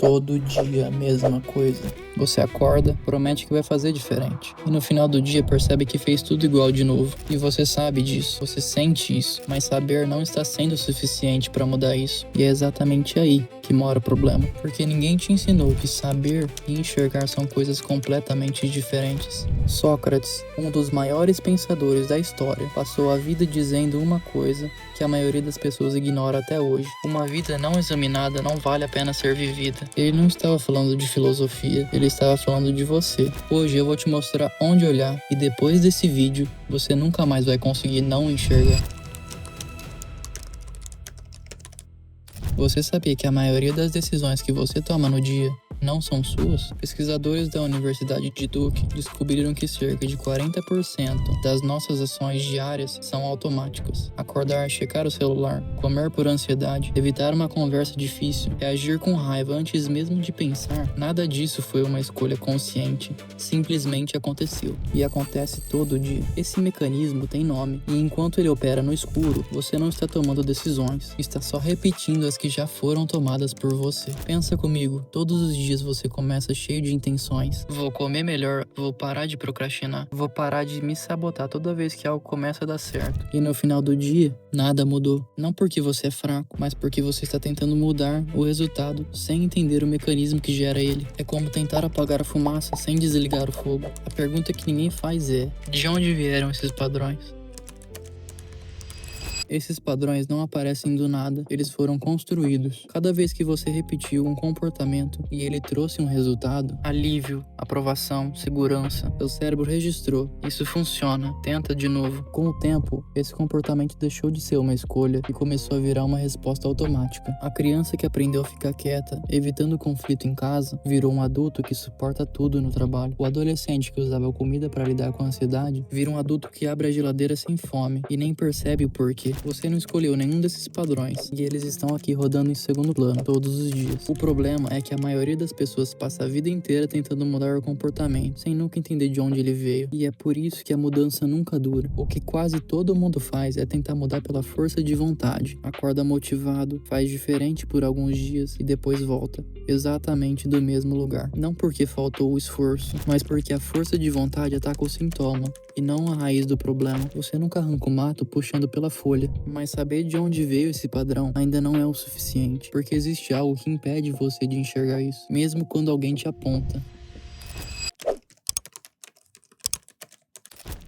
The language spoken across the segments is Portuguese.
Todo dia a mesma coisa. Você acorda, promete que vai fazer diferente. E no final do dia percebe que fez tudo igual de novo. E você sabe disso, você sente isso. Mas saber não está sendo suficiente para mudar isso. E é exatamente aí que mora o problema. Porque ninguém te ensinou que saber e enxergar são coisas completamente diferentes. Sócrates, um dos maiores pensadores da história, passou a vida dizendo uma coisa que a maioria das pessoas ignora até hoje. Uma vida não examinada não vale a pena ser vivida. Ele não estava falando de filosofia, ele estava falando de você. Hoje eu vou te mostrar onde olhar e depois desse vídeo, você nunca mais vai conseguir não enxergar. Você sabia que a maioria das decisões que você toma no dia não são suas? Pesquisadores da Universidade de Duke descobriram que cerca de 40% das nossas ações diárias são automáticas. Acordar, checar o celular, comer por ansiedade, evitar uma conversa difícil, reagir com raiva antes mesmo de pensar, nada disso foi uma escolha consciente. Simplesmente aconteceu. E acontece todo dia. Esse mecanismo tem nome, e enquanto ele opera no escuro, você não está tomando decisões, está só repetindo as que já foram tomadas por você. Pensa comigo, todos os dias você começa cheio de intenções. Vou comer melhor, vou parar de procrastinar, vou parar de me sabotar toda vez que algo começa a dar certo. E no final do dia, nada mudou. Não porque você é fraco, mas porque você está tentando mudar o resultado sem entender o mecanismo que gera ele. É como tentar apagar a fumaça sem desligar o fogo. A pergunta que ninguém faz é: de onde vieram esses padrões? Esses padrões não aparecem do nada, eles foram construídos. Cada vez que você repetiu um comportamento e ele trouxe um resultado, alívio, aprovação, segurança, seu cérebro registrou. Isso funciona, tenta de novo. Com o tempo, esse comportamento deixou de ser uma escolha e começou a virar uma resposta automática. A criança que aprendeu a ficar quieta, evitando conflito em casa, virou um adulto que suporta tudo no trabalho. O adolescente que usava comida para lidar com a ansiedade, vira um adulto que abre a geladeira sem fome e nem percebe o porquê. Você não escolheu nenhum desses padrões e eles estão aqui rodando em segundo plano todos os dias. O problema é que a maioria das pessoas passa a vida inteira tentando mudar o comportamento, sem nunca entender de onde ele veio. E é por isso que a mudança nunca dura. O que quase todo mundo faz é tentar mudar pela força de vontade. Acorda motivado, faz diferente por alguns dias e depois volta exatamente do mesmo lugar. Não porque faltou o esforço, mas porque a força de vontade ataca o sintoma e não a raiz do problema. Você nunca arranca o mato puxando pela folha, mas saber de onde veio esse padrão ainda não é o suficiente, porque existe algo que impede você de enxergar isso, mesmo quando alguém te aponta.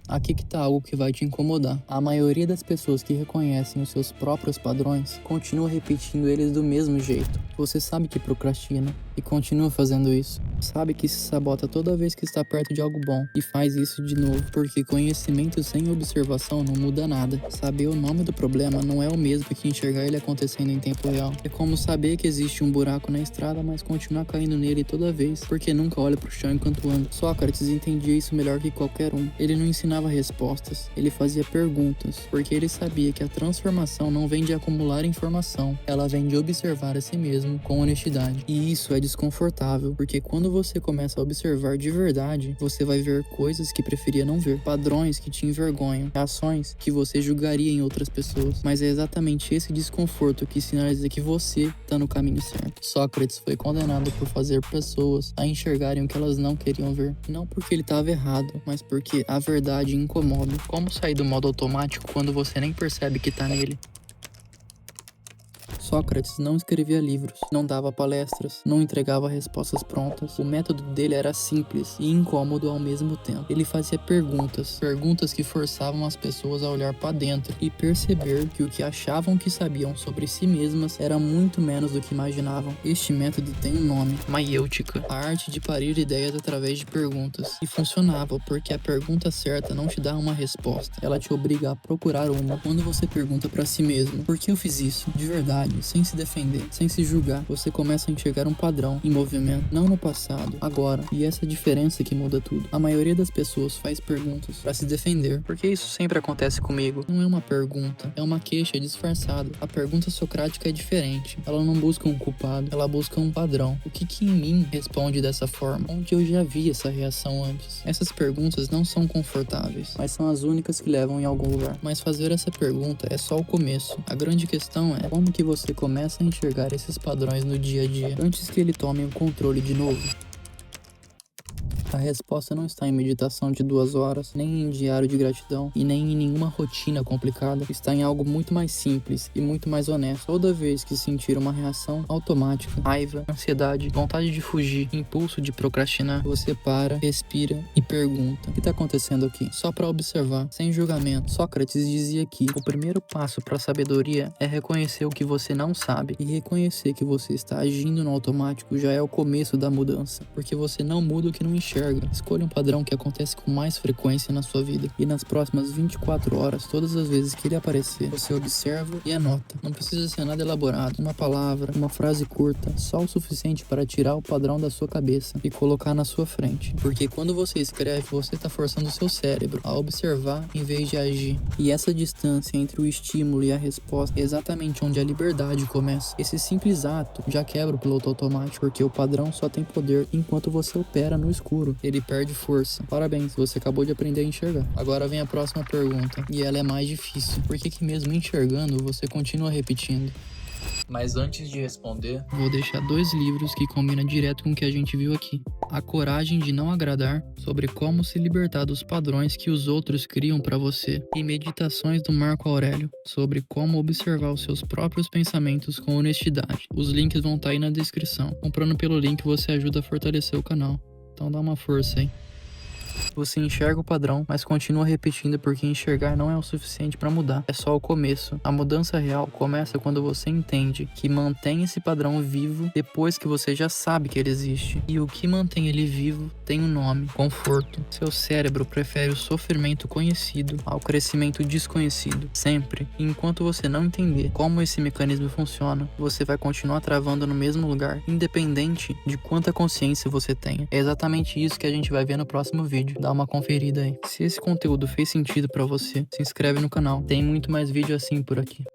Aqui que tá algo que vai te incomodar. A maioria das pessoas que reconhecem os seus próprios padrões continua repetindo eles do mesmo jeito. Você sabe que procrastina e continua fazendo isso. Sabe que se sabota toda vez que está perto de algo bom e faz isso de novo, porque conhecimento sem observação não muda nada. Saber o nome do problema não é o mesmo que enxergar ele acontecendo em tempo real. É como saber que existe um buraco na estrada, mas continuar caindo nele toda vez, porque nunca olha pro chão enquanto anda. Sócrates entendia isso melhor que qualquer um. Ele não ensinava respostas, ele fazia perguntas, porque ele sabia que a transformação não vem de acumular informação, ela vem de observar a si mesmo com honestidade. E isso é desconfortável, porque quando você começa a observar de verdade, você vai ver coisas que preferia não ver, padrões que te envergonham, ações que você julgaria em outras pessoas. Mas é exatamente esse desconforto que sinaliza que você está no caminho certo. Sócrates foi condenado por fazer pessoas a enxergarem o que elas não queriam ver, não porque ele estava errado, mas porque a verdade incomoda. Como sair do modo automático quando você nem percebe que tá nele? Sócrates não escrevia livros, não dava palestras, não entregava respostas prontas. O método dele era simples e incômodo ao mesmo tempo. Ele fazia perguntas que forçavam as pessoas a olhar para dentro e perceber que o que achavam que sabiam sobre si mesmas era muito menos do que imaginavam. Este método tem um nome: maiêutica, a arte de parir ideias através de perguntas. E funcionava porque a pergunta certa não te dá uma resposta, ela te obriga a procurar uma. Quando você pergunta para si mesmo: por que eu fiz isso? De verdade, sem se defender, sem se julgar, você começa a enxergar um padrão em movimento, não no passado, agora. E essa diferença que muda tudo. A maioria das pessoas faz perguntas para se defender, porque isso sempre acontece comigo. Não é uma pergunta, é uma queixa disfarçada. A pergunta socrática é diferente. Ela não busca um culpado, ela busca um padrão. O que em mim responde dessa forma? Onde eu já vi essa reação antes? Essas perguntas não são confortáveis, mas são as únicas que levam em algum lugar. Mas fazer essa pergunta é só o começo. A grande questão é como que você você começa a enxergar esses padrões no dia a dia, antes que ele tome o controle de novo. A resposta não está em meditação de 2 horas, nem em diário de gratidão e nem em nenhuma rotina complicada. Está em algo muito mais simples e muito mais honesto. Toda vez que sentir uma reação automática, raiva, ansiedade, vontade de fugir, impulso de procrastinar, você para, respira e pergunta: o que está acontecendo aqui? Só para observar, sem julgamento. Sócrates dizia que o primeiro passo para a sabedoria é reconhecer o que você não sabe, e reconhecer que você está agindo no automático já é o começo da mudança, porque você não muda o que não enxerga. Escolha um padrão que acontece com mais frequência na sua vida, e nas próximas 24 horas, todas as vezes que ele aparecer, você observa e anota. Não precisa ser nada elaborado, uma palavra, uma frase curta, só o suficiente para tirar o padrão da sua cabeça e colocar na sua frente. Porque quando você escreve, você está forçando o seu cérebro a observar em vez de agir. E essa distância entre o estímulo e a resposta é exatamente onde a liberdade começa. Esse simples ato já quebra o piloto automático, porque o padrão só tem poder enquanto você opera no escuro. Ele perde força. Parabéns, você acabou de aprender a enxergar. Agora vem a próxima pergunta, e ela é mais difícil. Por que mesmo enxergando, você continua repetindo? Mas antes de responder, vou deixar 2 livros que combinam direto com o que a gente viu aqui. A Coragem de Não Agradar, sobre como se libertar dos padrões que os outros criam para você, e Meditações do Marco Aurélio, sobre como observar os seus próprios pensamentos com honestidade. Os links vão estar aí na descrição. Comprando pelo link você ajuda a fortalecer o canal. Então dá uma força aí. Você enxerga o padrão, mas continua repetindo porque enxergar não é o suficiente para mudar. É só o começo. A mudança real começa quando você entende que mantém esse padrão vivo depois que você já sabe que ele existe. E o que mantém ele vivo tem um nome: conforto. Seu cérebro prefere o sofrimento conhecido ao crescimento desconhecido. Sempre. E enquanto você não entender como esse mecanismo funciona, você vai continuar travando no mesmo lugar, independente de quanta consciência você tenha. É exatamente isso que a gente vai ver no próximo vídeo. Dá uma conferida aí. Se esse conteúdo fez sentido pra você, se inscreve no canal. Tem muito mais vídeo assim por aqui.